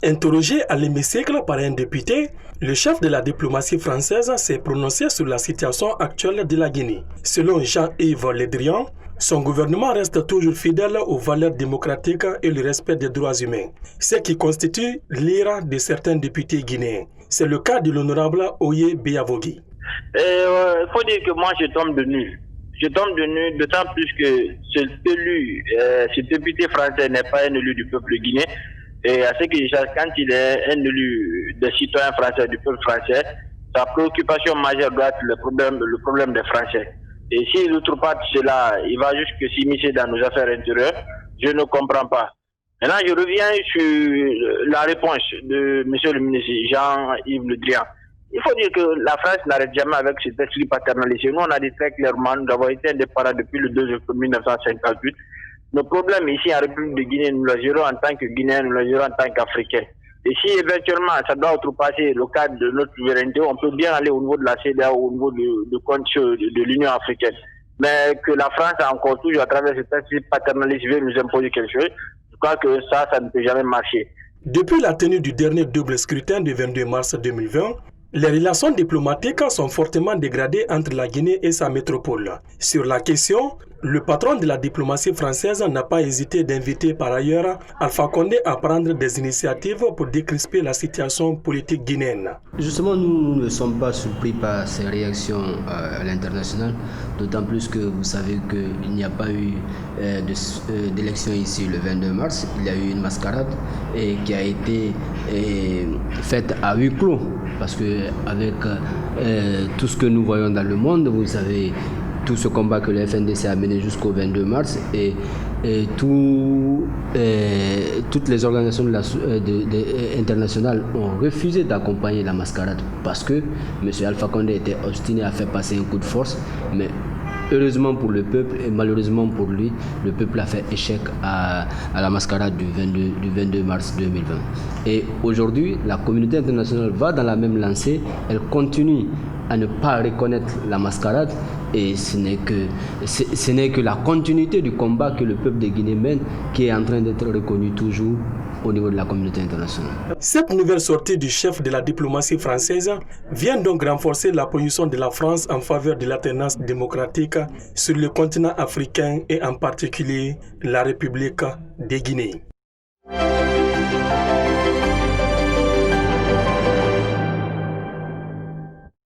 Interrogé à l'hémicycle par un député, le chef de la diplomatie française s'est prononcé sur la situation actuelle de la Guinée. Selon Jean-Yves Le Drian, son gouvernement reste toujours fidèle aux valeurs démocratiques et le respect des droits humains, ce qui constitue l'ira de certains députés guinéens. C'est le cas de l'honorable Oye Beyavogi. Il faut dire que moi je tombe de nu. Je tombe de nu, d'autant plus que ce député français n'est pas un élu du peuple guinéen. Et à ce que je sache, quand il est un élu des citoyens français, du peuple français, sa préoccupation majeure doit être le problème des Français. Et s'il outrepasse cela, il va jusque s'immiscer dans nos affaires intérieures. Je ne comprends pas. Maintenant, je reviens sur la réponse de M. le ministre Jean-Yves Le Drian. Il faut dire que la France n'arrête jamais avec cet esprit paternaliste. Nous, on a dit très clairement, nous avons été indépendants depuis le 2 octobre 1958. Nos problèmes ici en République de Guinée, nous les gérons en tant que Guinéens, nous les gérons en tant qu'Africains. Et si éventuellement ça doit outrepasser le cadre de notre souveraineté, on peut bien aller au niveau de la CEDEAO, au niveau de l'Union africaine. Mais que la France a encore toujours, à travers cet esprit paternaliste, veut nous imposer quelque chose, je crois que ça ne peut jamais marcher. Depuis la tenue du dernier double scrutin du 22 mars 2020, les relations diplomatiques sont fortement dégradées entre la Guinée et sa métropole. Sur la question, le patron de la diplomatie française n'a pas hésité d'inviter par ailleurs Alpha Condé à prendre des initiatives pour décrisper la situation politique guinéenne. Justement, nous ne sommes pas surpris par ces réactions à l'international, d'autant plus que vous savez qu'il n'y a pas eu d'élection ici le 22 mars. Il y a eu une mascarade qui a été faite à huis clos, parce que avec tout ce que nous voyons dans le monde, vous savez, tout ce combat que le FNDC a mené jusqu'au 22 mars et toutes les organisations internationales ont refusé d'accompagner la mascarade parce que M. Alpha Condé était obstiné à faire passer un coup de force, mais heureusement pour le peuple et malheureusement pour lui, le peuple a fait échec à la mascarade du 22 mars 2020. Et aujourd'hui, la communauté internationale va dans la même lancée, elle continue à ne pas reconnaître la mascarade et ce n'est que la continuité du combat que le peuple de Guinée mène qui est en train d'être reconnu toujours au niveau de la communauté internationale. Cette nouvelle sortie du chef de la diplomatie française vient donc renforcer la position de la France en faveur de l'alternance démocratique sur le continent africain et en particulier la République de Guinée.